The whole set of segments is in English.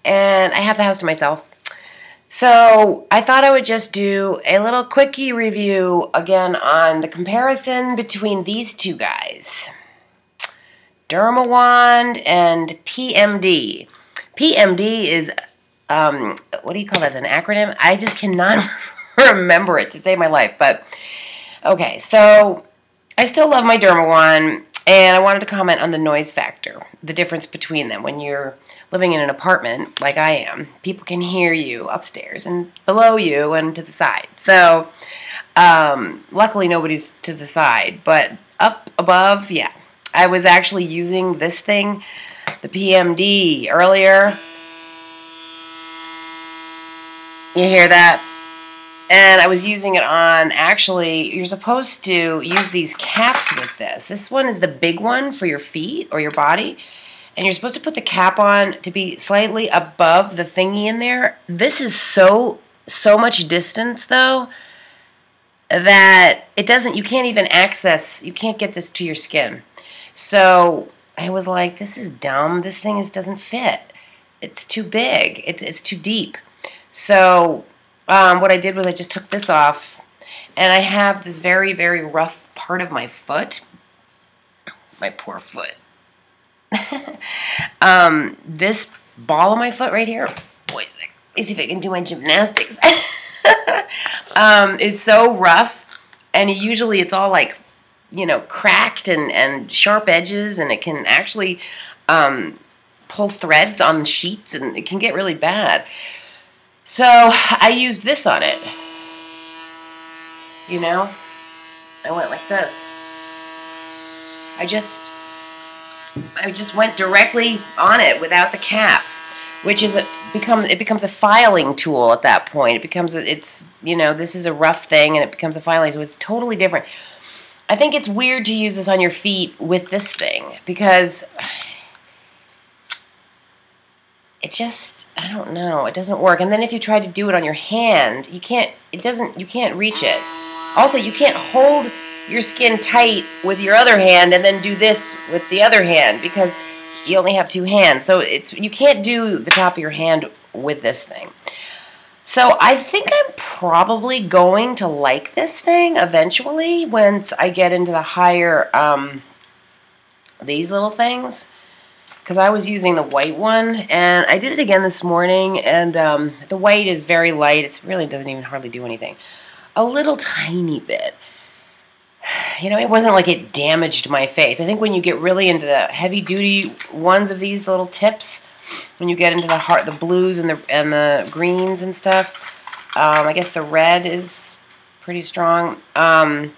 and I have the house to myself. So I thought I would just do a little quickie review again on the comparison between these two guys, Dermawand and PMD. PMD is, what do you call that, an acronym? I just cannot remember it to save my life. But, okay, so I still love my Dermawand, and I wanted to comment on the noise factor, the difference between them. When you're living in an apartment, like I am, people can hear you upstairs and below you and to the side. So, luckily nobody's to the side, but up above, yeah. I was actually using this thing, the PMD, earlier. You hear that? And I was using it on, actually, you're supposed to use these caps with this. This one is the big one for your feet or your body. And you're supposed to put the cap on to be slightly above the thingy in there. This is so much distance, though, that it doesn't, you can't even access, you can't get this to your skin. So I was like, this is dumb. This thing doesn't fit. It's too big. It's too deep. So what I did was I just took this off, and I have this very, very rough part of my foot. My poor foot. This ball of my foot right here, boys, let me see if I can do my gymnastics, is so rough, and usually it's all like, you know, cracked and sharp edges, and it can actually pull threads on sheets, and it can get really bad. So I used this on it, you know, I went like this. I just went directly on it without the cap, which is it becomes a filing tool at that point. It becomes it's, you know, this is a rough thing, and it becomes a filing, so it's totally different. I think it's weird to use this on your feet with this thing, because it just, I don't know, it doesn't work. And then if you try to do it on your hand, you can't reach it. Also, you can't hold your skin tight with your other hand and then do this with the other hand, because you only have two hands. So you can't do the top of your hand with this thing. So I think I'm probably going to like this thing eventually once I get into the higher, these little things. Because I was using the white one, and I did it again this morning, and the white is very light. It really doesn't even hardly do anything. A little tiny bit. You know, it wasn't like it damaged my face. I think when you get really into the heavy-duty ones of these little tips, when you get into the blues and the greens and stuff, I guess the red is pretty strong, then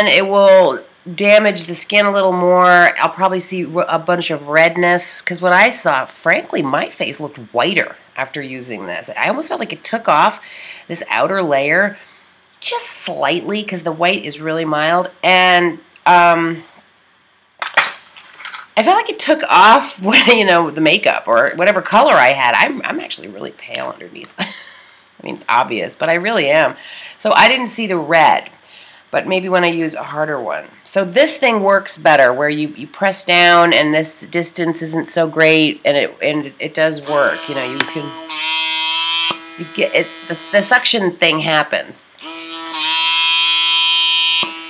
it will damage the skin a little more. I'll probably see a bunch of redness, because what I saw, frankly, my face looked whiter after using this. I almost felt like it took off this outer layer just slightly, because the white is really mild, and I felt like it took off, you know, the makeup or whatever color I had. I'm actually really pale underneath. I mean, it's obvious, but I really am. So I didn't see the red, but maybe when I use a harder one. So this thing works better, where you press down, and this distance isn't so great, and it does work. You know, you get it. The suction thing happens.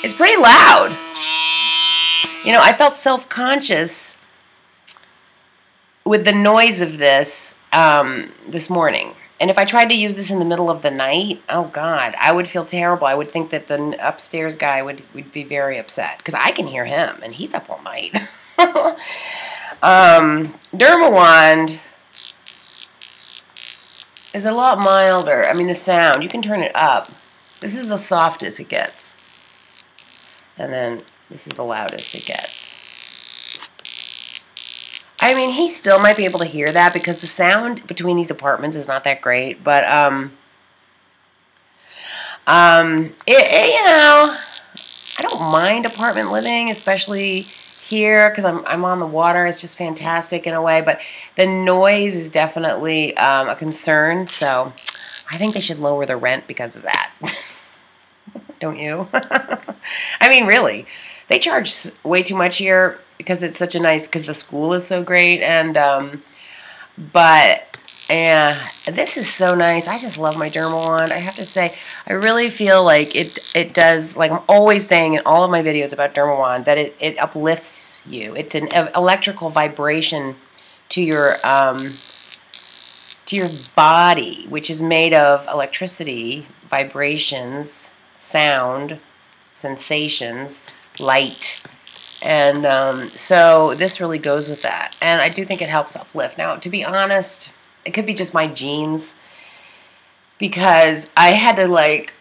It's pretty loud. You know, I felt self-conscious with the noise of this this morning. And if I tried to use this in the middle of the night, oh God, I would feel terrible. I would think that the upstairs guy would be very upset, because I can hear him, and he's up all night. Dermawand is a lot milder. I mean, the sound, you can turn it up. This is the softest it gets. And then this is the loudest it gets. I mean, he still might be able to hear that, because the sound between these apartments is not that great. But, you know, I don't mind apartment living, especially here, because I'm on the water. It's just fantastic in a way. But the noise is definitely a concern. So I think they should lower the rent because of that. Don't you? I mean, really. They charge way too much here, because it's such a nice, because the school is so great, and But yeah, this is so nice. I just love my Dermawand. I have to say, I really feel like it does, like I'm always saying in all of my videos about Dermawand, that it uplifts you. It's an electrical vibration to your body, which is made of electricity, vibrations, sound, sensations, light. And so this really goes with that. And I do think it helps uplift. Now, to be honest, it could be just my genes, because I had to, like,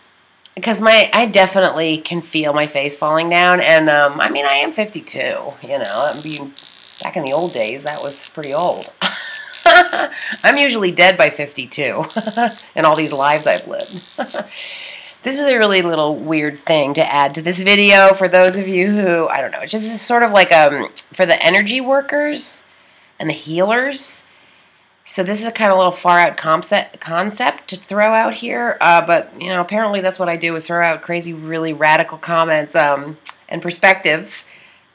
because I definitely can feel my face falling down. And I mean, I am 52, you know. I mean, back in the old days, that was pretty old. I'm usually dead by 52 and all these lives I've lived. This is a really little weird thing to add to this video for those of you who, I don't know, it's just sort of like for the energy workers and the healers. So this is a kind of little far out concept to throw out here, but you know, apparently that's what I do, is throw out crazy, really radical comments and perspectives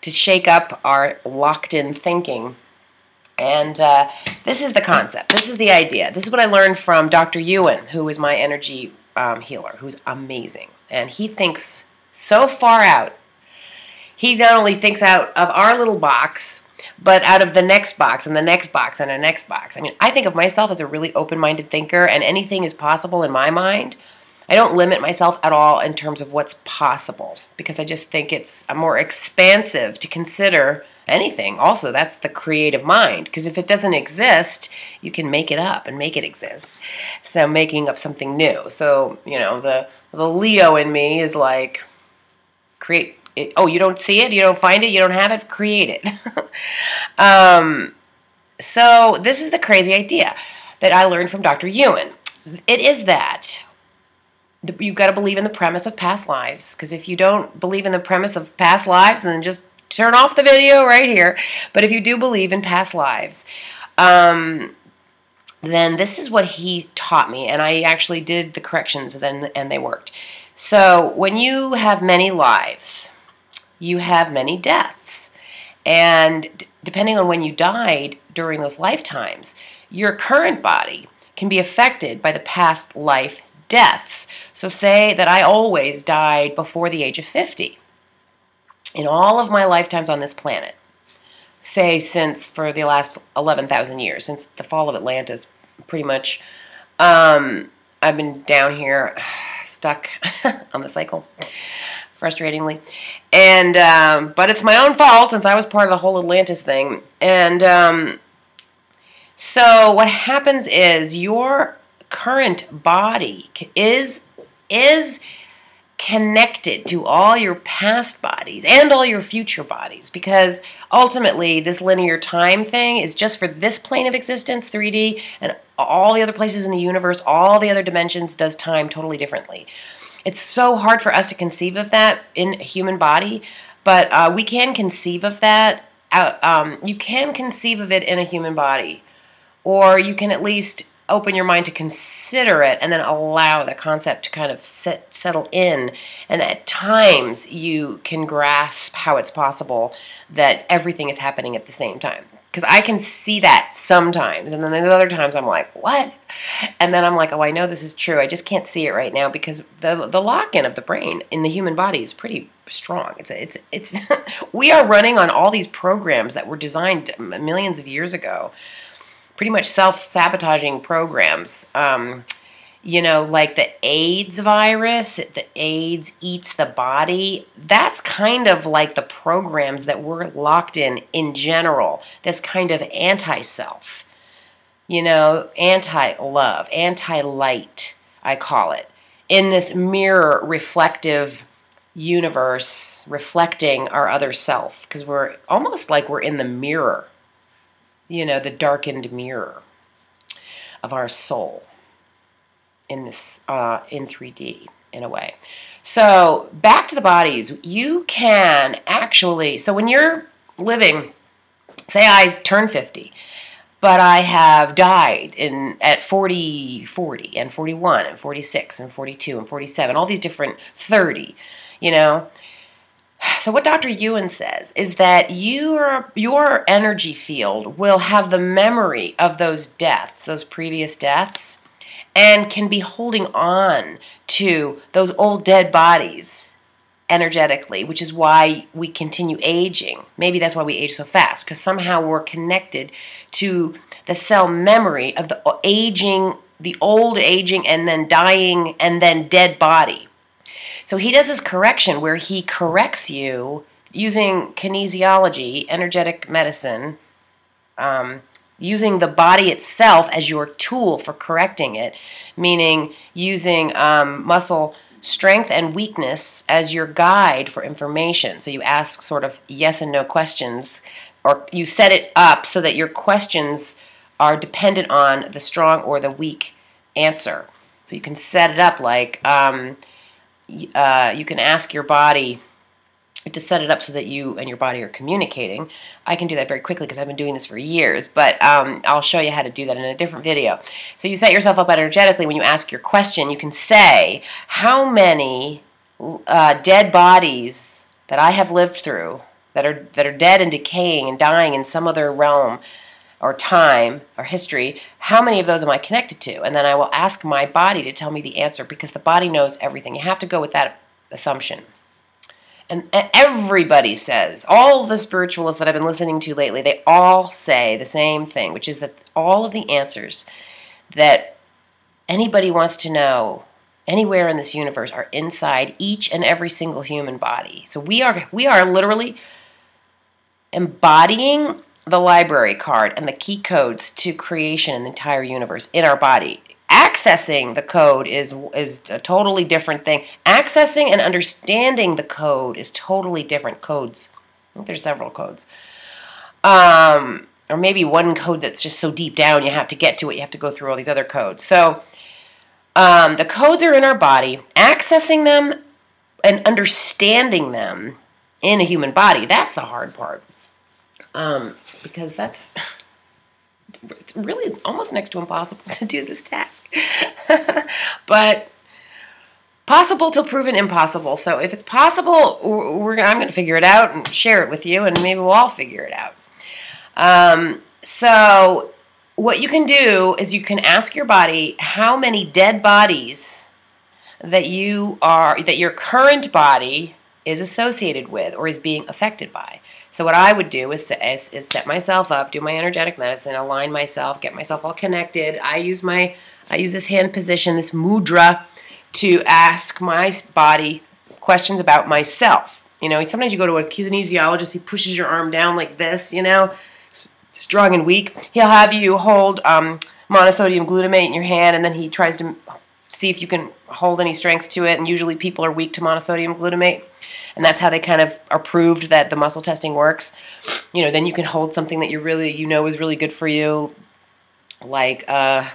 to shake up our locked-in thinking. And this is the concept. This is the idea. This is what I learned from Dr. Yuen, who is my energy healer, who's amazing. And he thinks so far out. He not only thinks out of our little box, but out of the next box and the next box and the next box. I mean, I think of myself as a really open-minded thinker, and anything is possible in my mind. I don't limit myself at all in terms of what's possible, because I just think it's more expansive to consider anything. Also, that's the creative mind, because if it doesn't exist, you can make it up and make it exist. So making up something new. So, you know, the Leo in me is like, create it. Oh, you don't see it? You don't find it? You don't have it? Create it. So this is the crazy idea that I learned from Dr. Yuen. It is that you've got to believe in the premise of past lives, because if you don't believe in the premise of past lives, then just turn off the video right here. But if you do believe in past lives, then this is what he taught me, and I actually did the corrections and they worked. So when you have many lives, you have many deaths, and depending on when you died during those lifetimes, your current body can be affected by the past life deaths. So say that I always died before the age of 50. In all of my lifetimes on this planet, say since for the last 11,000 years, since the fall of Atlantis, pretty much, I've been down here, stuck on the cycle, frustratingly. And but it's my own fault, since I was part of the whole Atlantis thing. And so what happens is your current body is connected to all your past bodies and all your future bodies, because ultimately this linear time thing is just for this plane of existence, 3D, and all the other places in the universe, all the other dimensions, does time totally differently. It's so hard for us to conceive of that in a human body, but we can conceive of that. You can conceive of it in a human body, or you can at least open your mind to consider it and then allow the concept to kind of settle in. And at times you can grasp how it's possible that everything is happening at the same time. Because I can see that sometimes, and then the other times I'm like, what? And then I'm like, oh, I know this is true. I just can't see it right now, because the lock-in of the brain in the human body is pretty strong. It's we are running on all these programs that were designed millions of years ago. Pretty much self-sabotaging programs, you know, like the AIDS virus, the AIDS eats the body. That's kind of like the programs that we're locked in general. This kind of anti-self, you know, anti-love, anti-light, I call it, in this mirror reflective universe, reflecting our other self, because we're almost like we're in the mirror. You know, the darkened mirror of our soul in this in 3D, in a way. So back to the bodies. You can actually, so when you're living, say I turn 50, but I have died at 40 and 41 and 46 and 42 and 47, all these different 30, you know. So what Dr. Yuen says is that your energy field will have the memory of those deaths, those previous deaths, and can be holding on to those old dead bodies energetically, which is why we continue aging. Maybe that's why we age so fast, because somehow we're connected to the cell memory of the aging, the old aging, and then dying, and then dead body. So he does this correction where he corrects you using kinesiology, energetic medicine, using the body itself as your tool for correcting it, meaning using muscle strength and weakness as your guide for information. So you ask sort of yes and no questions, or you set it up so that your questions are dependent on the strong or the weak answer. So you can set it up like you can ask your body to set it up so that you and your body are communicating. I can do that very quickly because I've been doing this for years, but I'll show you how to do that in a different video. So you set yourself up energetically. When you ask your question, you can say, how many dead bodies that I have lived through, that are dead and decaying and dying in some other realm or time or history, how many of those am I connected to? And then I will ask my body to tell me the answer, because the body knows everything. You have to go with that assumption. And everybody says, all the spiritualists that I've been listening to lately, they all say the same thing, which is that all of the answers that anybody wants to know anywhere in this universe are inside each and every single human body. So we are literally embodying the library card and the key codes to creation in the entire universe in our body. Accessing the code is a totally different thing. Accessing and understanding the code is totally different codes. I think there's several codes. Or maybe one code that's just so deep down you have to get to it. You have to go through all these other codes. So the codes are in our body. Accessing them and understanding them in a human body, that's the hard part. Because it's really almost next to impossible to do this task. But possible till proven impossible. So if it's possible, I'm going to figure it out and share it with you, and maybe we'll all figure it out. So what you can do is you can ask your body how many dead bodies that your current body is associated with or is being affected by. So what I would do is set myself up, do my energetic medicine, align myself, get myself all connected. I use this hand position, this mudra, to ask my body questions about myself. You know, sometimes you go to a kinesiologist, he pushes your arm down like this, you know, strong and weak. He'll have you hold monosodium glutamate in your hand, and then he tries to see if you can hold any strength to it, and usually people are weak to monosodium glutamate. And that's how they kind of are proved that the muscle testing works. You know, then you can hold something that is really good for you, like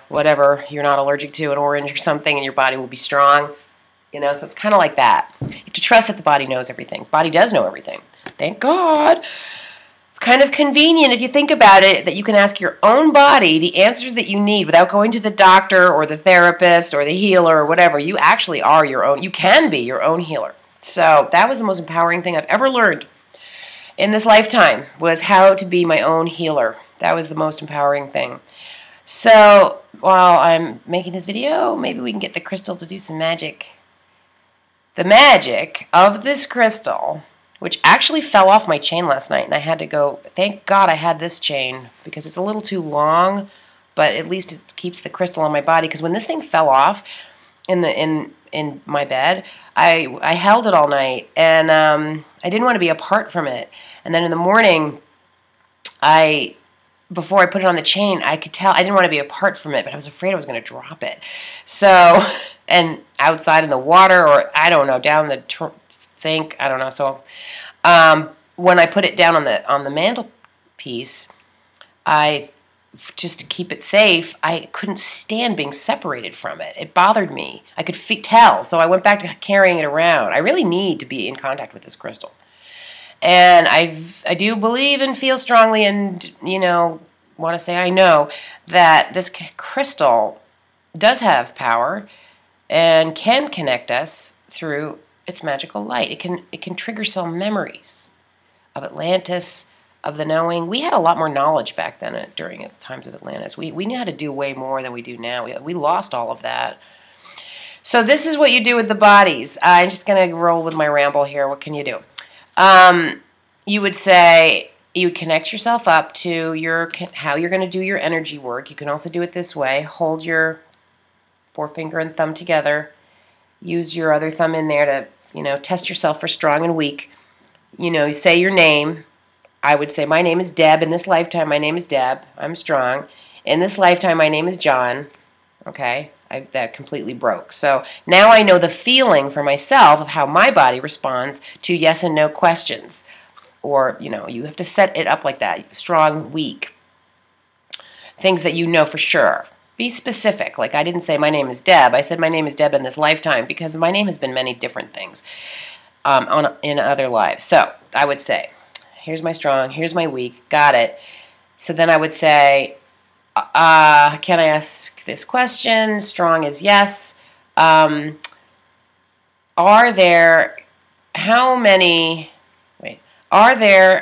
whatever you're not allergic to, an orange or something, and your body will be strong. You know, so it's kind of like that. You have to trust that the body knows everything. The body does know everything. Thank God. It's kind of convenient if you think about it that you can ask your own body the answers that you need without going to the doctor or the therapist or the healer or whatever. You actually are your own. You can be your own healer. So that was the most empowering thing I've ever learned in this lifetime, was how to be my own healer. That was the most empowering thing. So while I'm making this video, maybe we can get the crystal to do some magic. The magic of this crystal, which actually fell off my chain last night, and I had to go, thank God I had this chain, because it's a little too long, but at least it keeps the crystal on my body, because when this thing fell off in my bed, I held it all night, and I didn't want to be apart from it. And then in the morning, before I put it on the chain, I could tell I didn't want to be apart from it, but I was afraid I was going to drop it. So, and outside in the water, or I don't know, down the sink, I don't know. So, when I put it down on the mantelpiece, just to keep it safe, I couldn't stand being separated from it. It bothered me. I could tell, so I went back to carrying it around. I really need to be in contact with this crystal. And I do believe and feel strongly, and, you know, want to say I know that this crystal does have power and can connect us through It's magical light. It can trigger cell memories of Atlantis, of the knowing. We had a lot more knowledge back then during the times of Atlantis. We knew how to do way more than we do now. We lost all of that. So this is what you do with the bodies. I'm just going to roll with my ramble here. What can you do? You would say, you would connect yourself up to how you're going to do your energy work. You can also do it this way. Hold your forefinger and thumb together. Use your other thumb in there to, test yourself for strong and weak. You say your name. I would say, my name is Deb. In this lifetime, my name is Deb. I'm strong. In this lifetime, my name is John. Okay? That completely broke. So now I know the feeling for myself of how my body responds to yes and no questions. Or, you have to set it up like that. Strong, weak. Things that you know for sure. Be specific. Like I didn't say my name is Deb. I said my name is Deb in this lifetime because my name has been many different things in other lives. So I would say, here's my strong, here's my weak. Got it. So then I would say, can I ask this question? Strong is yes. Are there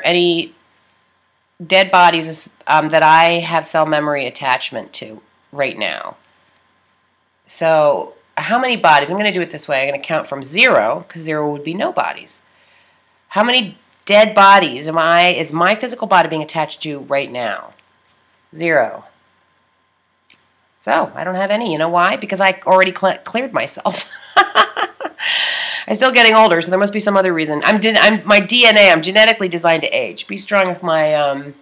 any dead bodies that I have cell memory attachment to right now? So how many bodies? I'm going to do it this way. I'm going to count from 0, because 0 would be no bodies. How many dead bodies is my physical body being attached to right now? 0. So I don't have any. You know why? Because I already cleared myself. I'm still getting older, so there must be some other reason. My DNA. I'm genetically designed to age. Be strong if my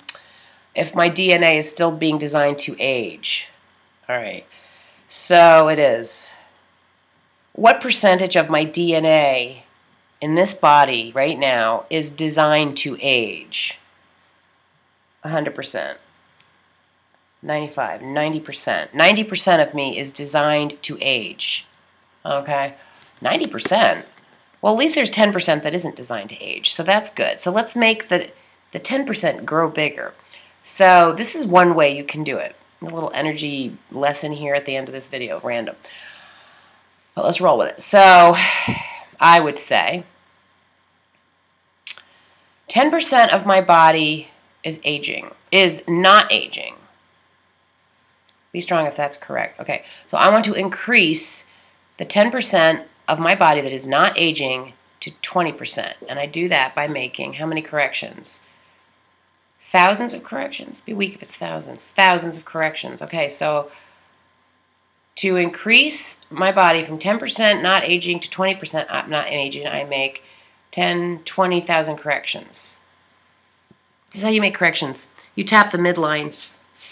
DNA is still being designed to age. All right. So it is. What percentage of my DNA in this body right now is designed to age? 100%. 95, 90%. 90% of me is designed to age. Okay? 90%. Well, at least there's 10% that isn't designed to age, so that's good. So let's make the 10% grow bigger. So this is one way you can do it. A little energy lesson here at the end of this video, random. But let's roll with it. So I would say 10% of my body is not aging. Be strong if that's correct. Okay, so I want to increase the 10% of my body that is not aging to 20%. And I do that by making how many corrections? Thousands of corrections. Be weak if it's thousands. Thousands of corrections. Okay, so to increase my body from 10% not aging to 20% not aging, I make 20,000 corrections. This is how you make corrections. You tap the midline.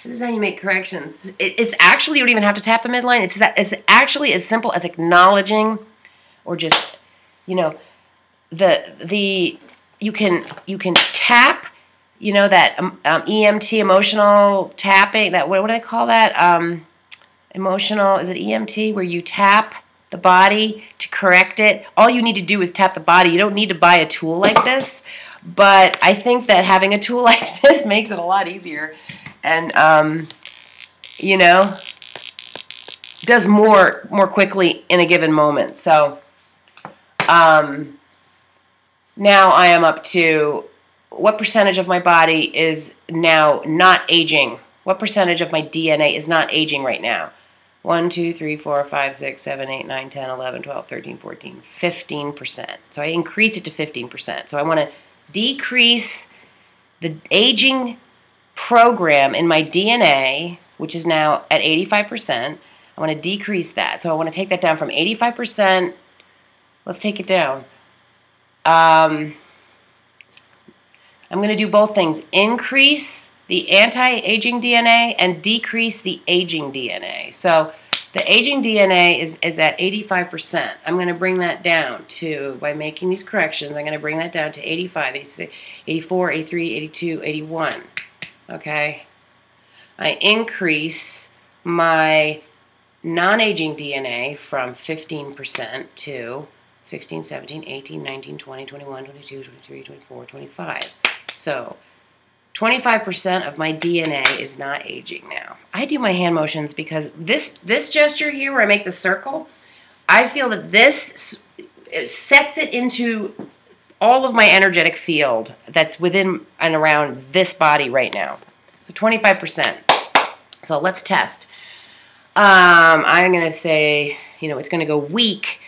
This is how you make corrections. It's actually, you don't even have to tap the midline. It's actually as simple as acknowledging, or just, you can tap, that EMT, emotional tapping. That what do they call that? Emotional, is it EMT, where you tap the body to correct it? All you need to do is tap the body. You don't need to buy a tool like this, but I think that having a tool like this makes it a lot easier. And, does more quickly in a given moment. So, now I am up to what percentage of my body is now not aging? What percentage of my DNA is not aging right now? 1, 2, 3, 4, 5, 6, 7, 8, 9, 10, 11, 12, 13, 14, 15%. So I increased it to 15%. So I want to decrease the aging program in my DNA, which is now at 85%. I want to decrease that. So I want to take that down from 85%. Let's take it down. I'm going to do both things. Increase the anti-aging DNA and decrease the aging DNA. So the aging DNA is at 85%. I'm going to bring that down to, by making these corrections, I'm going to bring that down to 85, 86, 84, 83, 82, 81. Okay? I increase my non-aging DNA from 15% to 16, 17, 18, 19, 20, 21, 22, 23, 24, 25. So 25% of my DNA is not aging now. I do my hand motions because this gesture here where I make the circle, I feel that this it sets it into all of my energetic field that's within and around this body right now. So 25%. So let's test. I'm going to say, it's going to go weak.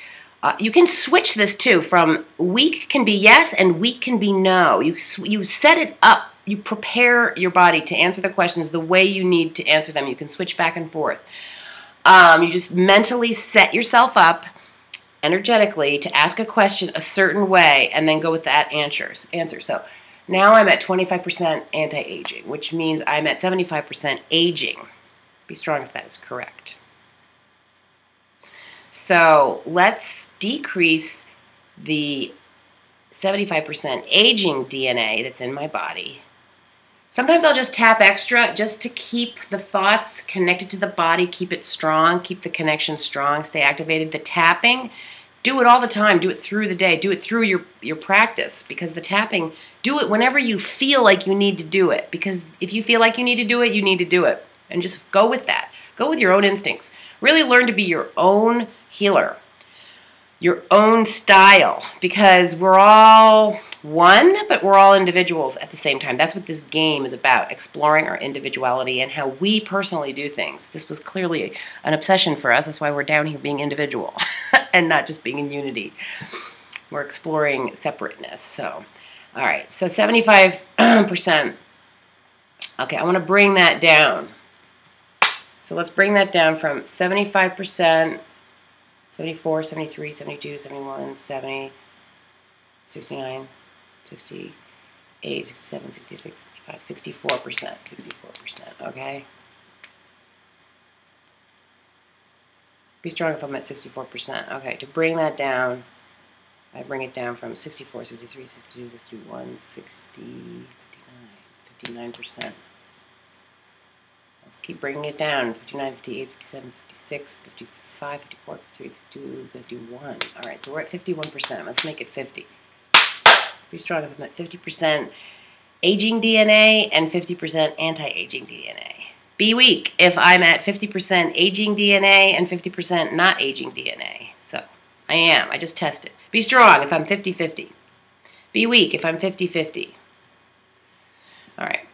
You can switch this too. From weak can be yes and weak can be no. You set it up. You prepare your body to answer the questions the way you need to answer them. You can switch back and forth. You just mentally set yourself up energetically to ask a question a certain way and then go with that answer. So now I'm at 25% anti-aging, which means I'm at 75% aging. Be strong if that is correct. So let's decrease the 75% aging DNA that's in my body. Sometimes I'll just tap extra just to keep the thoughts connected to the body, keep it strong, keep the connection strong, stay activated. The tapping, do it all the time. Do it through the day. Do it through your practice, because the tapping, do it whenever you feel like you need to do it. Because if you feel like you need to do it, you need to do it. And just go with that. Go with your own instincts. Really learn to be your own healer, your own style, because we're all one, but we're all individuals at the same time. That's what this game is about, exploring our individuality and how we personally do things. This was clearly an obsession for us. That's why we're down here being individual and not just being in unity. We're exploring separateness. So, all right, so 75%. Okay, I want to bring that down. So let's bring that down from 75%, 74, 73, 72, 71, 70, 69, 68, 67, 66, 65, 64%, 64%, okay? Be strong if I'm at 64%. Okay, to bring that down, I bring it down from 64, 63, 62, 61, 60, 59, 59%. Let's keep bringing it down. 59, 58, 57, 56, 55, 54, 53, 52, 51. All right, so we're at 51%. Let's make it 50. Be strong if I'm at 50% aging DNA and 50% anti-aging DNA. Be weak if I'm at 50% aging DNA and 50% not aging DNA. So I am. I just tested. Be strong if I'm 50-50. Be weak if I'm 50-50. All right.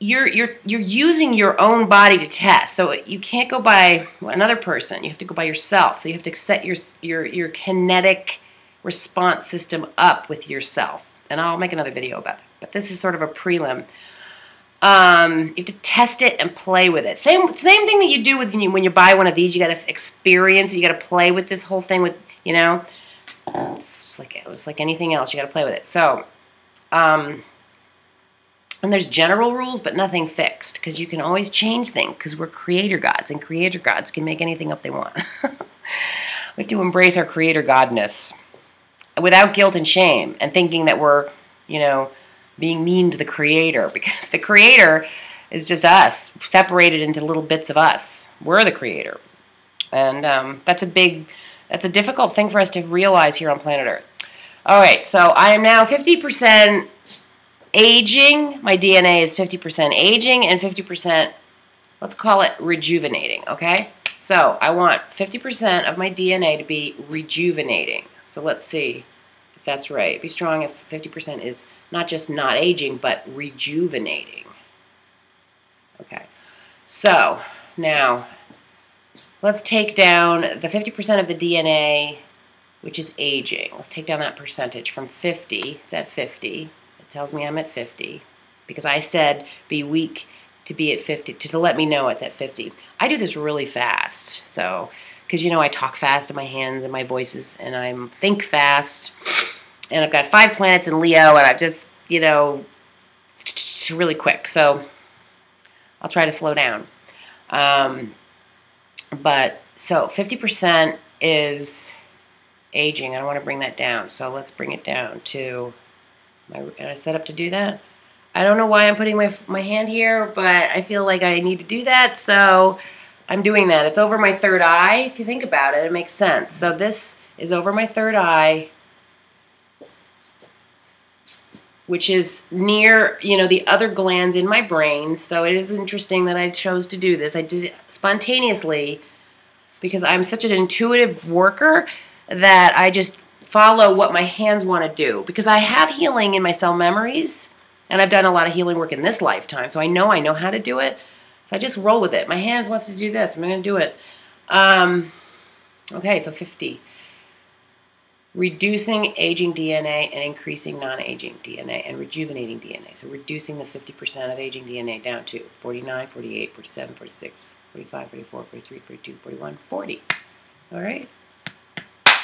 You're using your own body to test, so you can't go by another person. You have to go by yourself. So you have to set your kinetic response system up with yourself, and I'll make another video about it. But this is sort of a prelim. You have to test it and play with it. Same thing that you do with when you buy one of these. You got to experience. You got to play with this whole thing. It's just like anything else. You got to play with it. So. And there's general rules, but nothing fixed, because you can always change things, because we're creator gods, and creator gods can make anything up they want. We have to embrace our creator godness without guilt and shame, and thinking that we're, being mean to the creator, because the creator is just us, separated into little bits of us. We're the creator. And that's a difficult thing for us to realize here on planet Earth. All right, so I am now 50% aging. My DNA is 50% aging and 50%, let's call it rejuvenating, okay? So I want 50% of my DNA to be rejuvenating. So let's see if that's right. Be strong if 50% is not just not aging, but rejuvenating. Okay, so now let's take down the 50% of the DNA, which is aging. Let's take down that percentage from 50. It's at 50. Tells me I'm at 50, because I said be weak to be at 50, to let me know it's at 50. I do this really fast, so, because I talk fast in my hands and my voices, and I think fast, and I've got 5 planets in Leo, and I'm just, really quick, so I'll try to slow down. But, so 50% is aging. I want to bring that down, so let's bring it down to... Am I set up to do that? I don't know why I'm putting my hand here, but I feel like I need to do that, so I'm doing that. It's over my third eye. If you think about it, it makes sense. So this is over my third eye, which is near, the other glands in my brain. So it is interesting that I chose to do this. I did it spontaneously because I'm such an intuitive worker that I just follow what my hands want to do, because I have healing in my cell memories, and I've done a lot of healing work in this lifetime, so I know how to do it. So I just roll with it. My hands wants to do this. I'm going to do it. Okay, so 50. Reducing aging DNA and increasing non-aging DNA and rejuvenating DNA. So reducing the 50% of aging DNA down to 49, 48, 47, 46, 45, 44, 43, 42, 41, 40. All right?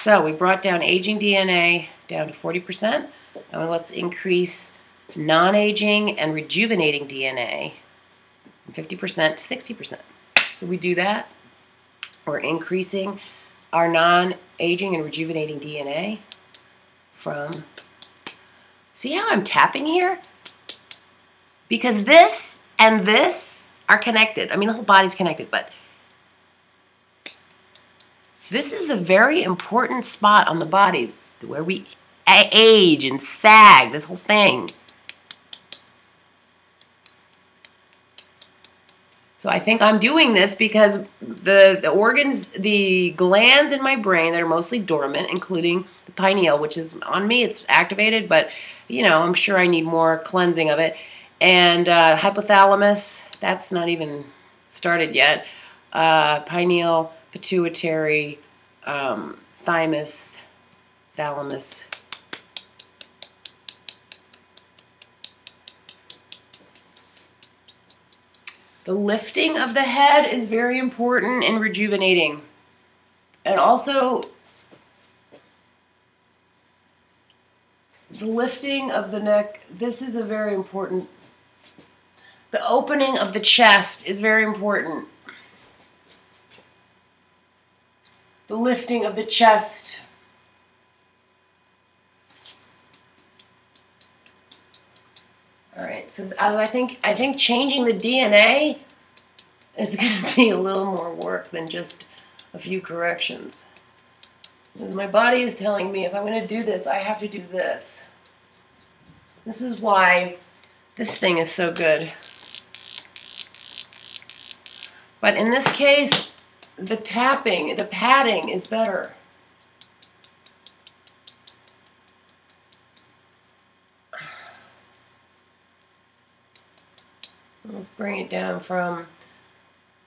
So we brought down aging DNA down to 40%. And let's increase non-aging and rejuvenating DNA from 50% to 60%. So we do that. We're increasing our non-aging and rejuvenating DNA from, see how I'm tapping here? Because this and this are connected. I mean, the whole body's connected, but this is a very important spot on the body where we age and sag, this whole thing. So I think I'm doing this because the organs, the glands in my brain that are mostly dormant, including the pineal, which is on me, it's activated, but you know, I'm sure I need more cleansing of it. And hypothalamus, that's not even started yet. Pineal, pituitary, thymus, thalamus. The lifting of the head is very important in rejuvenating. And also, the lifting of the neck, this is a very important. The opening of the chest is very important. The lifting of the chest. All right, so I think changing the DNA is going to be a little more work than just a few corrections. Because my body is telling me if I'm going to do this, I have to do this. This is why this thing is so good. But in this case, the tapping, the patting is better. Let's bring it down from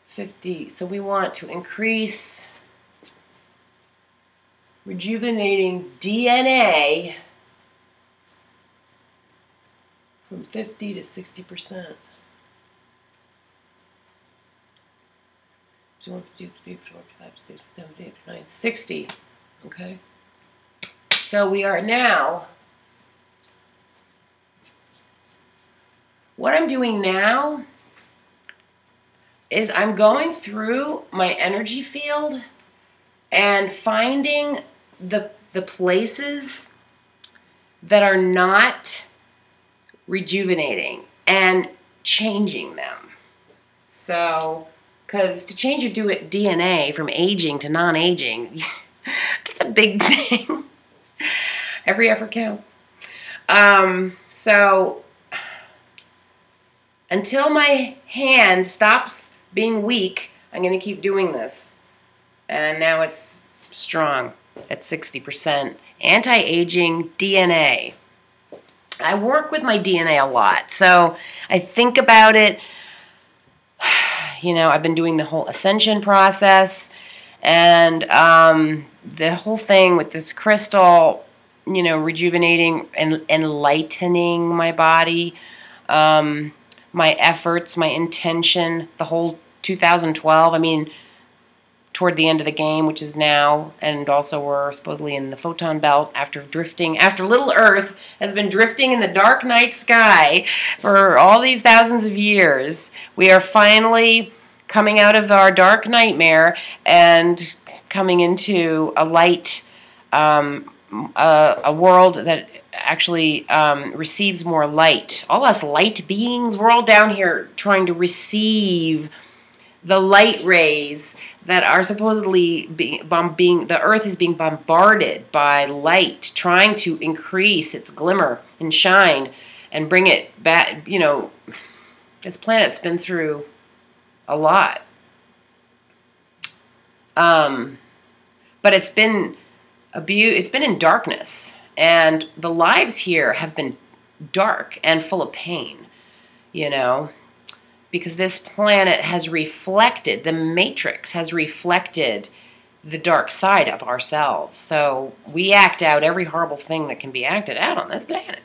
50. So we want to increase rejuvenating DNA from 50 to 60%. 60. Okay. So we are now, what I'm doing now is I'm going through my energy field and finding the places that are not rejuvenating and changing them. So, because to change your DNA from aging to non-aging, that's a big thing. Every effort counts. So, until my hand stops being weak, I'm going to keep doing this. And now it's strong at 60%. Anti-aging DNA. I work with my DNA a lot, so I think about it. You know, I've been doing the whole ascension process, and the whole thing with this crystal, you know, rejuvenating and enlightening my body, my efforts, my intention, the whole 2012, I mean, toward the end of the game, which is now, and also we're supposedly in the photon belt after drifting, after little Earth has been drifting in the dark night sky for all these thousands of years. We are finally coming out of our dark nightmare and coming into a light, a world that actually receives more light. All us light beings, we're all down here trying to receive the light rays that are supposedly the Earth is being bombarded by light, trying to increase its glimmer and shine and bring it back. You know, this planet's been through a lot. But it's been It's been in darkness, and the lives here have been dark and full of pain, you know, because this planet has reflected, the matrix has reflected the dark side of ourselves. So we act out every horrible thing that can be acted out on this planet.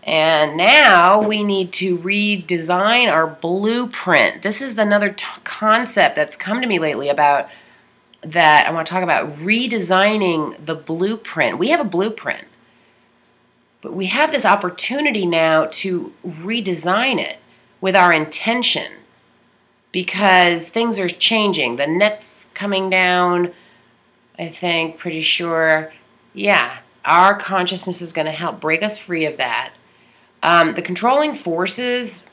And now we need to redesign our blueprint. This is another concept that's come to me lately about that I want to talk about, redesigning the blueprint. We have a blueprint, but we have this opportunity now to redesign it with our intention, because things are changing. The net's coming down, I think, pretty sure. Yeah, our consciousness is going to help break us free of that. The controlling forces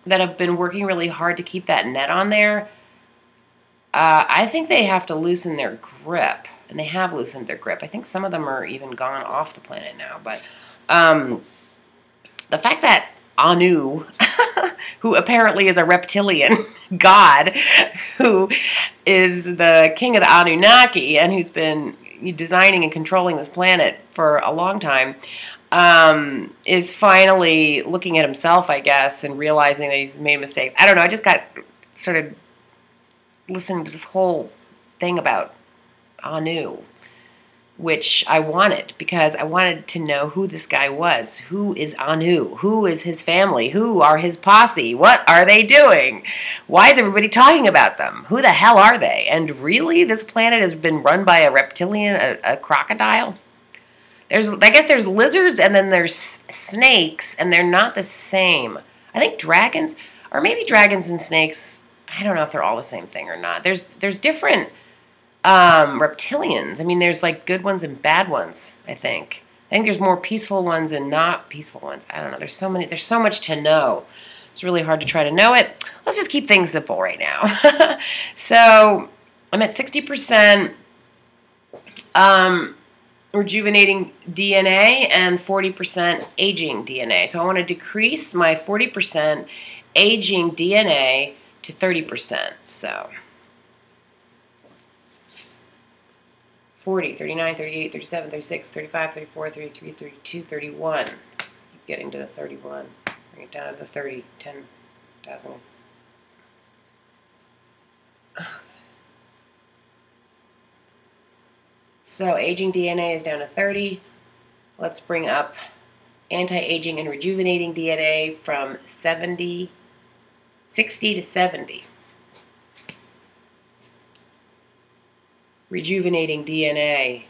that have been working really hard to keep that net on there, I think they have to loosen their grip, and they have loosened their grip. I think some of them are even gone off the planet now, but the fact that Anu, who apparently is a reptilian god, who is the king of the Anunnaki, and who's been designing and controlling this planet for a long time, is finally looking at himself, I guess, and realizing that he's made mistakes. I don't know, I just got started listening to this whole thing about Anu, which I wanted, because I wanted to know who this guy was. Who is Anu? Who is his family? Who are his posse? What are they doing? Why is everybody talking about them? Who the hell are they? And really, this planet has been run by a reptilian, a crocodile? I guess there's lizards, and then there's snakes, and they're not the same. I think dragons, or maybe dragons and snakes, I don't know if they're all the same thing or not. There's different reptilians. I mean, there's like good ones and bad ones, I think. I think there's more peaceful ones and not peaceful ones. I don't know. There's so much to know. It's really hard to try to know it. Let's just keep things simple right now. So I'm at 60% rejuvenating DNA and 40% aging DNA. So I want to decrease my 40% aging DNA to 30%. So 40, 39, 38, 37, 36, 35, 34, 33, 32, 31. Keep getting to the 31. Bring it down to the 30, 10,000. So aging DNA is down to 30. Let's bring up anti-aging and rejuvenating DNA from 60 to 70. Rejuvenating DNA,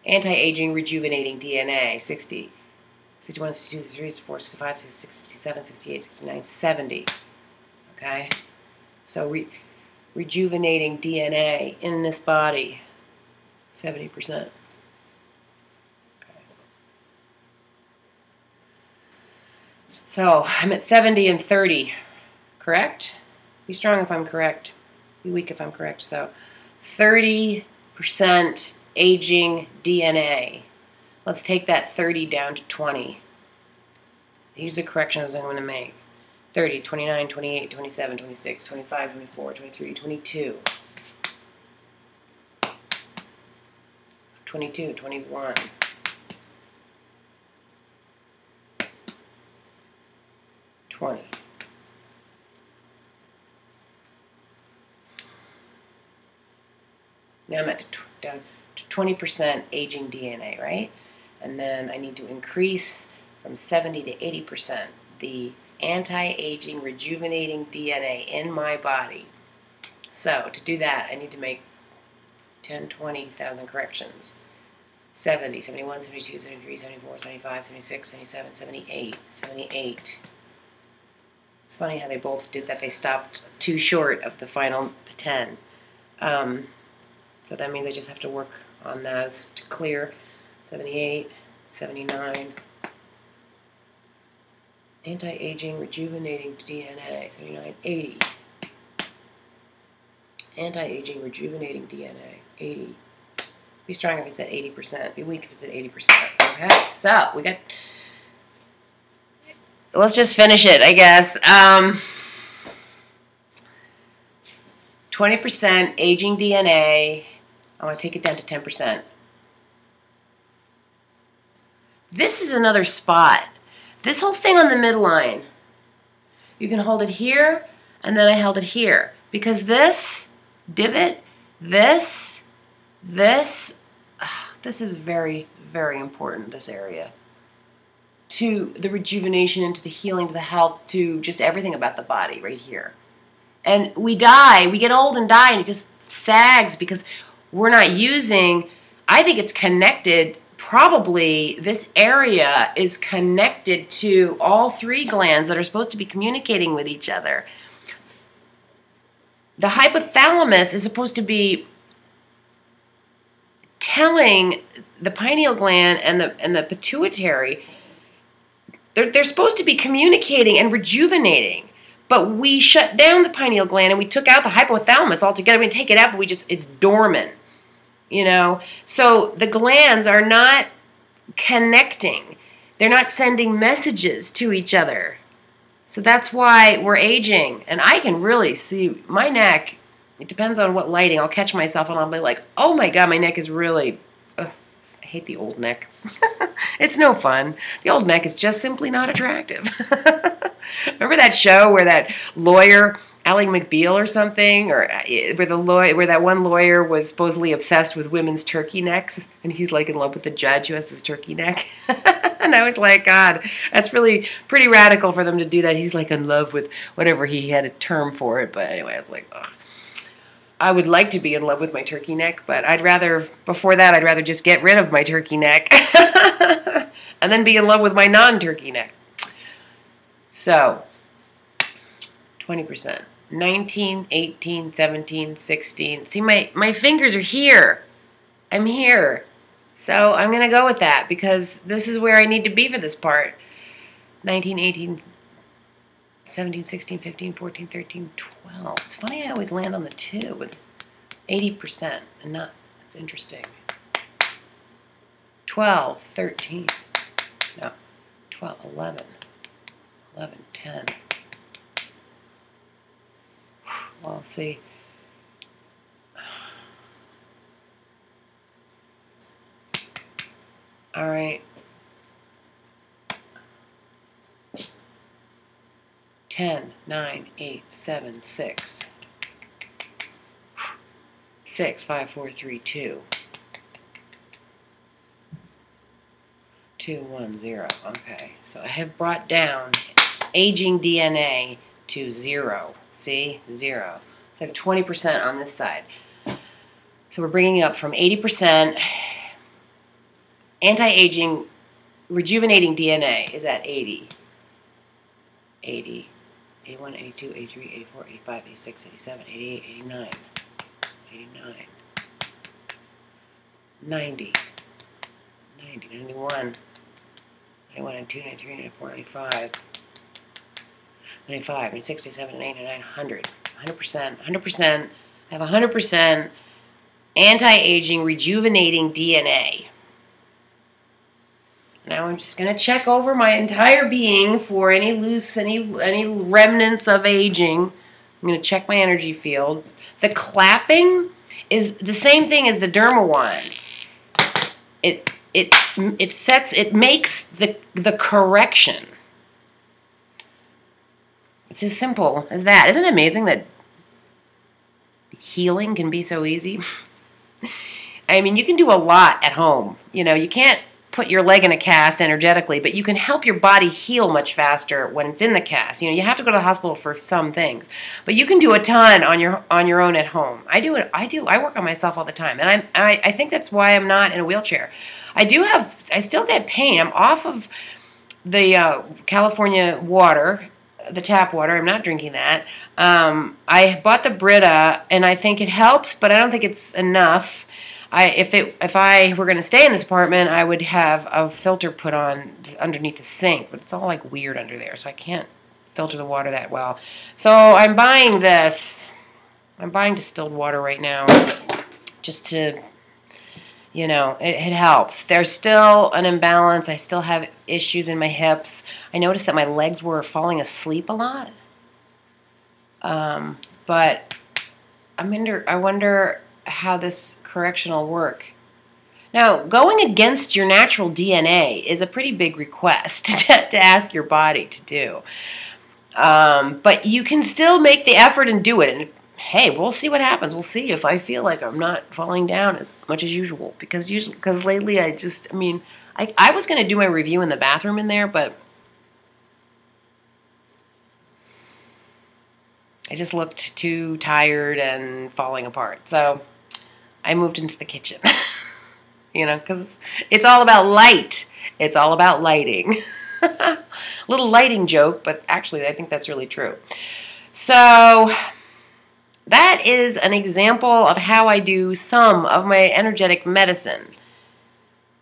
anti-aging rejuvenating DNA, 60, 61, 62, 63, 64, 65, 66, 67, 68, 69, 70. Okay? So rejuvenating DNA in this body, 70%. Okay. So I'm at 70 and 30, correct? Be strong if I'm correct. Be weak if I'm correct. So 30% aging DNA. Let's take that 30 down to 20. These are the corrections I'm going to make. 30, 29, 28, 27, 26, 25, 24, 23, 22. 22, 21. 20. Now I'm down to 20% aging DNA, right? And then I need to increase from 70 to 80% the anti-aging rejuvenating DNA in my body. So to do that, I need to make 10, 20,000 corrections. 70, 71, 72, 73, 74, 75, 76, 77, 78, 78. It's funny how they both did that. They stopped too short of the final 10. So that means I just have to work on those to clear. 78, 79. Anti-aging, rejuvenating DNA. 79, 80. Anti-aging, rejuvenating DNA. 80. Be strong if it's at 80%. Be weak if it's at 80%. Okay, so we got... Let's just finish it, I guess. 20% aging DNA. I want to take it down to 10%. This is another spot. This whole thing on the midline, you can hold it here, and then I held it here. Because this divot, this is very, very important, this area. To the rejuvenation, and to the healing, to the health, to just everything about the body right here. And we die, we get old and die, and it just sags because we're not using, I think it's connected, probably this area is connected to all three glands that are supposed to be communicating with each other. The hypothalamus is supposed to be telling the pineal gland and the pituitary, they're supposed to be communicating and rejuvenating. But we shut down the pineal gland and we took out the hypothalamus altogether. We didn't take it out, but it's dormant. You know? So the glands are not connecting. They're not sending messages to each other. So that's why we're aging. And I can really see my neck. It depends on what lighting. I'll catch myself and I'll be like, oh my God, my neck is really, I hate the old neck. It's no fun. The old neck is just simply not attractive. Remember that show where that lawyer, Ally McBeal or something, or where that one lawyer was supposedly obsessed with women's turkey necks, and he's like in love with the judge who has this turkey neck. And I was like, God, that's really pretty radical for them to do that. He's like in love with whatever, he had a term for it, but anyway, I was like, ugh. I would like to be in love with my turkey neck, but before that, I'd rather just get rid of my turkey neck and then be in love with my non-turkey neck. So, 20%. 19, 18, 17, 16. See, my fingers are here. I'm here. So I'm going to go with that because this is where I need to be for this part. 19, 18, 17, 16, 15, 14, 13, 12. It's funny I always land on the 2 with 80% and not, it's interesting. 12, 13, no, 12, 11, 11, 10. Well, see. All right. 10, 9, 8, 7, 6. 6, 5, 4, 3, 2. 2, 1, 0. Okay. So I have brought down aging DNA to 0. See? 0. So I have 20% on this side. So we're bringing up from 80%. Anti-aging, rejuvenating DNA is at 80. 80. 81, 82, 83, 84, 85, 86, 87, 88, 89, 89, 90, 90, 91, 91, 92, 93, 94, 95, 95, 96, 97, 98, 99, 100, 100%, 100%. I have 100% anti-aging, rejuvenating DNA. Now I'm just going to check over my entire being for any remnants of aging. I'm going to check my energy field. The clapping is the same thing as the Dermawand. It makes the correction. It's as simple as that. Isn't it amazing that healing can be so easy? I mean, you can do a lot at home. You know, you can't put your leg in a cast energetically, but you can help your body heal much faster when it's in the cast. You know, you have to go to the hospital for some things, but you can do a ton on your own at home. I do it. I work on myself all the time, and I think that's why I'm not in a wheelchair. I still get pain. I'm off of the California water, the tap water. I'm not drinking that. I bought the Brita, and I think it helps, but I don't think it's enough. If I were going to stay in this apartment, I would have a filter put on underneath the sink, but it's all like weird under there, so I can't filter the water that well. So I'm buying this. I'm buying distilled water right now, just to, you know, it helps. There's still an imbalance. I still have issues in my hips. I noticed that my legs were falling asleep a lot, but I wonder how this correction will work. Now, going against your natural DNA is a pretty big request to ask your body to do. But you can still make the effort and do it. And hey, we'll see what happens. We'll see if I feel like I'm not falling down as much as usual. Because lately I was going to do my review in the bathroom in there, but I just looked too tired and falling apart. So I moved into the kitchen. Because it's all about light. It's all about lighting. Little lighting joke, but actually I think that's really true. So that is an example of how I do some of my energetic medicine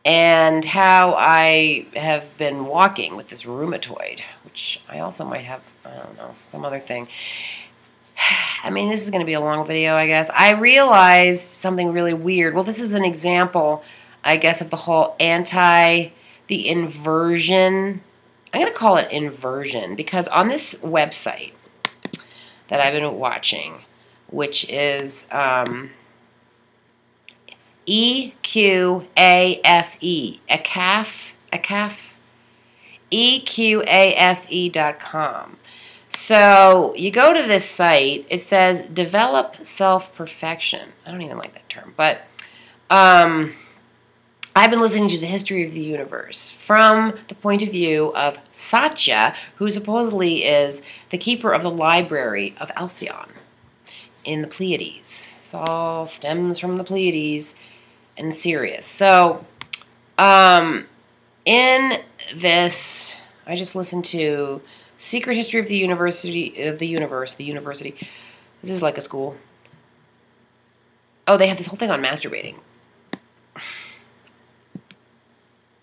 and how I have been walking with this rheumatoid, which I also might have, I don't know, some other thing. I mean, this is going to be a long video, I guess. I realized something really weird. Well, this is an example, I guess, of the whole the inversion. I'm going to call it inversion because on this website that I've been watching, which is EQAFE, EQAFE.com. So you go to this site, it says develop self-perfection. I don't even like that term, but I've been listening to the history of the universe from the point of view of Satya, who supposedly is the keeper of the library of Alcyon in the Pleiades. This all stems from the Pleiades and Sirius. So in this, I just listened to Secret History of the University. This is like a school. Oh, they have this whole thing on masturbating,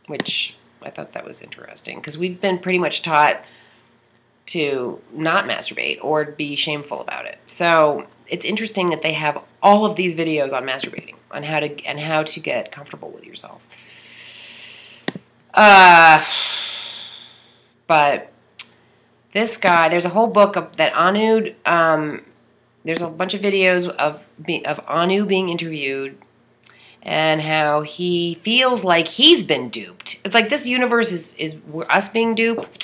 which I thought that was interesting because we've been pretty much taught to not masturbate or be shameful about it. So it's interesting that they have all of these videos on masturbating, on how to get comfortable with yourself. But this guy, there's a whole book that Anu, there's a bunch of videos of Anu being interviewed and how he feels like he's been duped. It's like this universe is us being duped.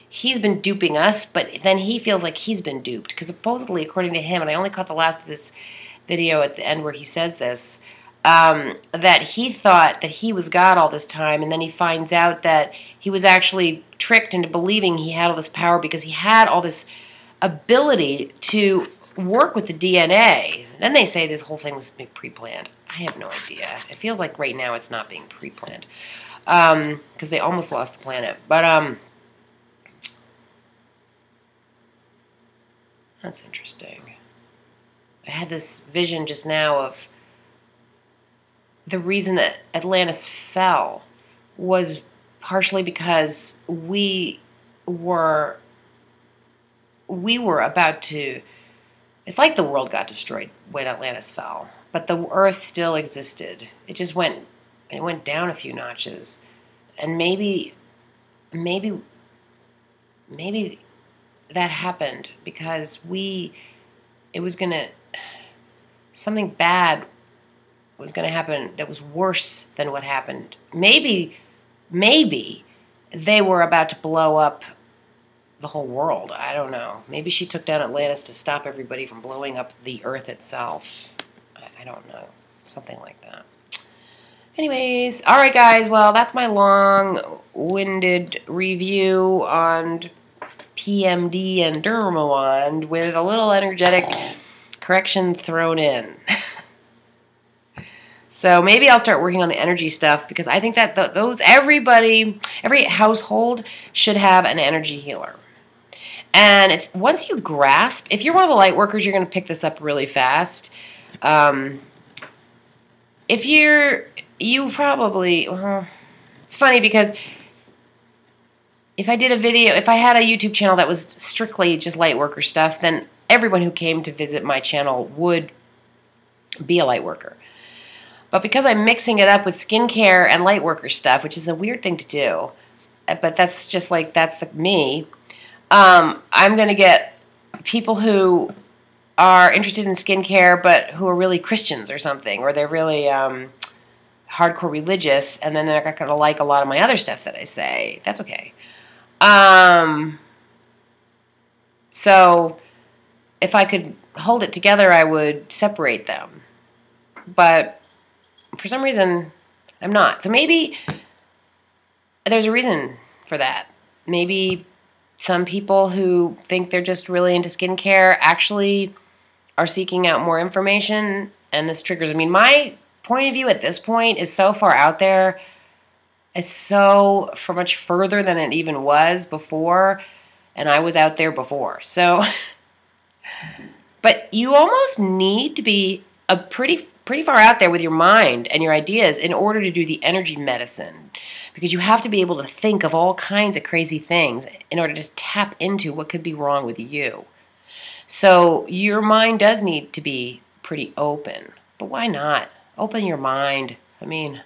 He's been duping us, but then he feels like he's been duped. Because supposedly, according to him, and I only caught the last of this video at the end where he says this, that he thought that he was God all this time, and then he finds out that he was actually tricked into believing he had all this power because he had all this ability to work with the DNA. Then they say this whole thing was pre-planned. I have no idea. It feels like right now it's not being pre-planned because they almost lost the planet. But that's interesting. I had this vision just now of the reason that Atlantis fell was partially because we were about to. It's like the world got destroyed when Atlantis fell, but the Earth still existed. It just went down a few notches, and maybe that happened because something bad was going to happen that was worse than what happened. Maybe they were about to blow up the whole world. I don't know. Maybe she took down Atlantis to stop everybody from blowing up the Earth itself. I don't know. Something like that. Anyways, alright guys, well that's my long-winded review on PMD and Dermawand with a little energetic correction thrown in. So maybe I'll start working on the energy stuff because I think that every household should have an energy healer. And once you grasp, if you're one of the light workers, you're going to pick this up really fast. If you probably, it's funny because if I had a YouTube channel that was strictly just light worker stuff, then everyone who came to visit my channel would be a light worker. But because I'm mixing it up with skincare and light worker stuff, which is a weird thing to do, but that's just like, me, I'm going to get people who are interested in skincare but who are really Christians or something, or they're really hardcore religious, and then they're not going to like a lot of my other stuff that I say. That's okay. So if I could hold it together, I would separate them. But for some reason, I'm not. So maybe there's a reason for that. Maybe some people who think they're just really into skincare actually are seeking out more information, and this triggers. I mean, my point of view at this point is so far out there. It's so much further than it even was before, and I was out there before. So, but you almost need to be a pretty far out there with your mind and your ideas in order to do the energy medicine, because you have to be able to think of all kinds of crazy things in order to tap into what could be wrong with you. So your mind does need to be pretty open, but why not? Open your mind. I mean,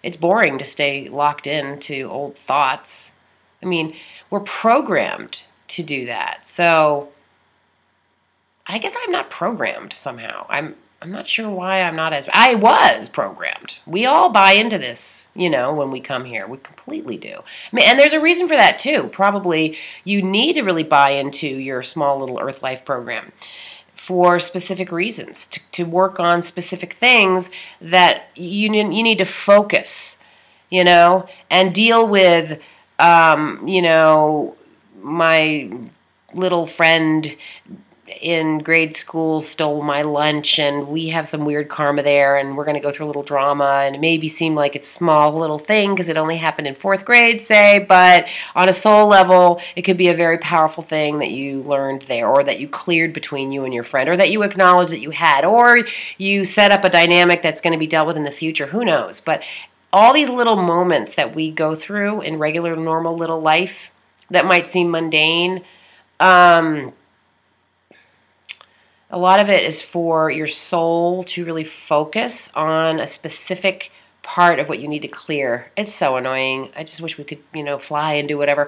it's boring to stay locked into old thoughts. I mean, we're programmed to do that. So I guess I'm not programmed somehow. I'm not sure why I'm not as... I was programmed. We all buy into this, you know, when we come here. We completely do. I mean, and there's a reason for that, too. Probably you need to really buy into your small little Earth Life program for specific reasons, to work on specific things that you need to focus, you know, and deal with, you know, my little friend in grade school stole my lunch, and we have some weird karma there, and we're going to go through a little drama, and it maybe seem like it's a small little thing because it only happened in 4th grade, say, but on a soul level, it could be a very powerful thing that you learned there, or that you cleared between you and your friend, or that you acknowledged that you had, or you set up a dynamic that's going to be dealt with in the future. Who knows? But all these little moments that we go through in regular, normal little life that might seem mundane, a lot of it is for your soul to really focus on a specific part of what you need to clear. It's so annoying. I just wish we could, you know, fly and do whatever.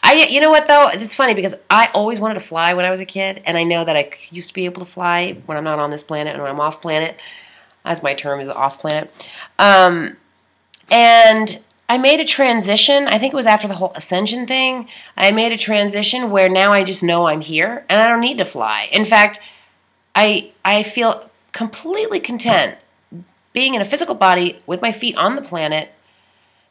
You know what, though? It's funny because I always wanted to fly when I was a kid, and I know that I used to be able to fly when I'm not on this planet and when I'm off planet, as my term is off planet. And I made a transition. I think it was after the whole ascension thing. I made a transition where now I just know I'm here, and I don't need to fly. In fact, I feel completely content being in a physical body with my feet on the planet,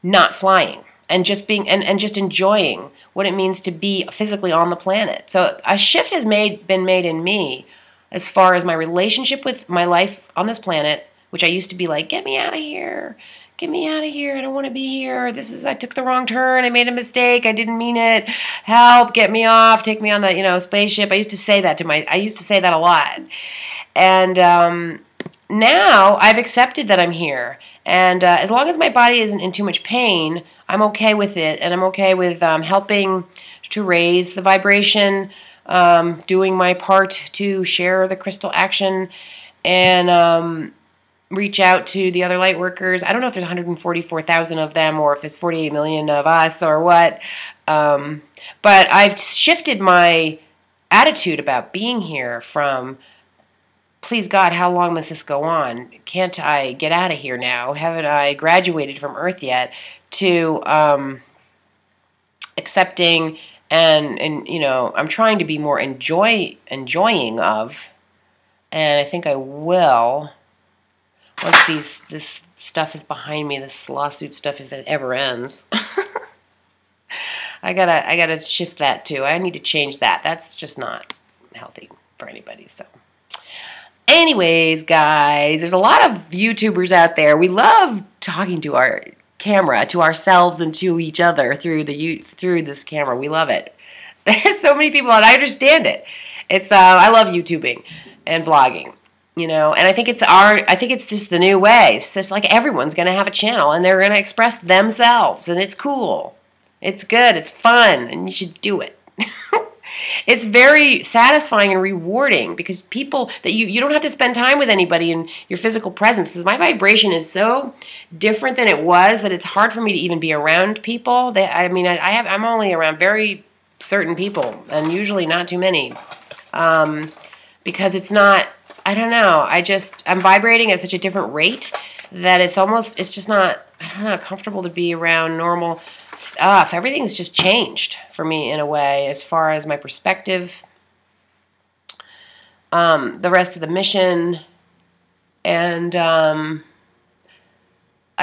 not flying, and just being and just enjoying what it means to be physically on the planet. So a shift has been made in me as far as my relationship with my life on this planet, which I used to be like, get me out of here. Get me out of here. I don't want to be here. I took the wrong turn. I made a mistake. I didn't mean it. Help, get me off. Take me on the, you know, spaceship. I used to say that a lot. And now I've accepted that I'm here. And as long as my body isn't in too much pain, I'm okay with it. And I'm okay with helping to raise the vibration, doing my part to share the crystal action, and reach out to the other light workers. I don't know if there's 144,000 of them or if there's 48 million of us or what. But I've shifted my attitude about being here from, please God, how long must this go on? Can't I get out of here now? Haven't I graduated from Earth yet? To accepting and you know, I'm trying to be more enjoying of, and I think I will. Once this stuff is behind me, this lawsuit stuff, if it ever ends, I gotta shift that too. I need to change that. That's just not healthy for anybody. So, anyways, guys, there's a lot of YouTubers out there. We love talking to our camera, to ourselves, and to each other through this camera. We love it. There's so many people, and I understand it. It's I love YouTubing and vlogging. You know, and I think it's just the new way. It's just like everyone's going to have a channel, and they're going to express themselves, and it's cool. It's good. It's fun, and you should do it. It's very satisfying and rewarding because people that you don't have to spend time with anybody in your physical presence. Because my vibration is so different than it was that it's hard for me to even be around people. I'm only around very certain people, and usually not too many, because it's not. I don't know. I'm vibrating at such a different rate that it's just not, I don't know, comfortable to be around normal stuff. Everything's just changed for me in a way as far as my perspective, the rest of the mission, and I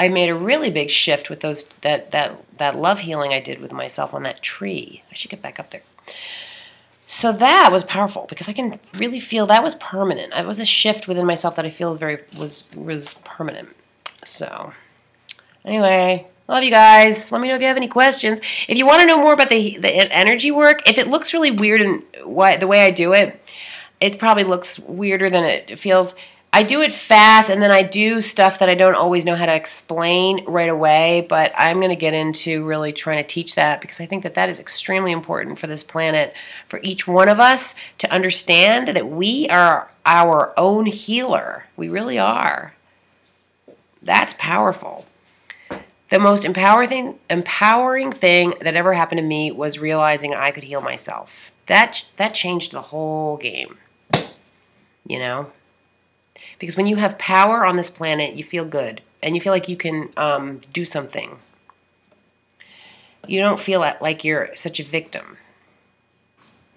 made a really big shift with that love healing I did with myself on that tree. I should get back up there. So that was powerful because I can really feel that was permanent. It was a shift within myself that I feel was permanent. So anyway, love you guys. Let me know if you have any questions. If you want to know more about the energy work, if it looks really weird and the way I do it, it probably looks weirder than it feels. I do it fast, and then I do stuff that I don't always know how to explain right away, but I'm going to get into really trying to teach that because I think that is extremely important for this planet, for each one of us to understand that we are our own healer. We really are. That's powerful. The most empowering thing that ever happened to me was realizing I could heal myself. That changed the whole game, you know? Because when you have power on this planet, you feel good. And you feel like you can do something. You don't feel like you're such a victim.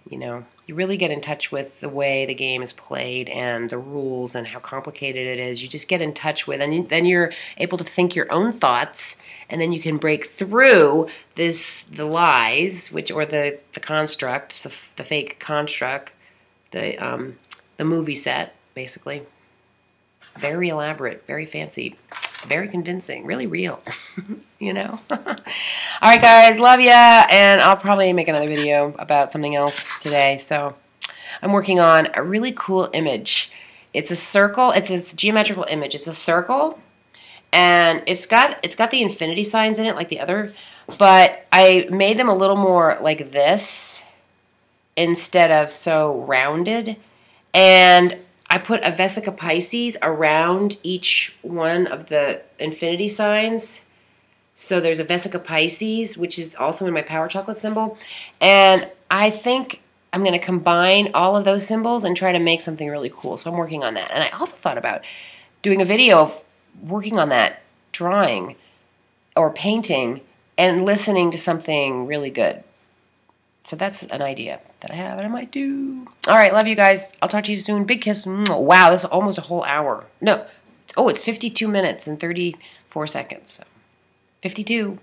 You know, you really get in touch with the way the game is played and the rules and how complicated it is. You just get in touch with, and then you're able to think your own thoughts, and then you can break through the lies, or the construct, the fake construct, the movie set, basically. Very elaborate, very fancy, very convincing, really real, you know? All right, guys, love ya, and I'll probably make another video about something else today. So I'm working on a really cool image. It's a circle. It's a geometrical image. It's a circle, and it's got the infinity signs in it like the other, but I made them a little more like this instead of so rounded, and I put a Vesica Pisces around each one of the infinity signs. So there's a Vesica Pisces, which is also in my power chocolate symbol. And I think I'm going to combine all of those symbols and try to make something really cool. So I'm working on that. And I also thought about doing a video of working on that drawing or painting and listening to something really good. So that's an idea that I have and I might do. All right, love you guys. I'll talk to you soon. Big kiss. Wow, this is almost a whole hour. No. Oh, it's 52 minutes and 34 seconds. So 52.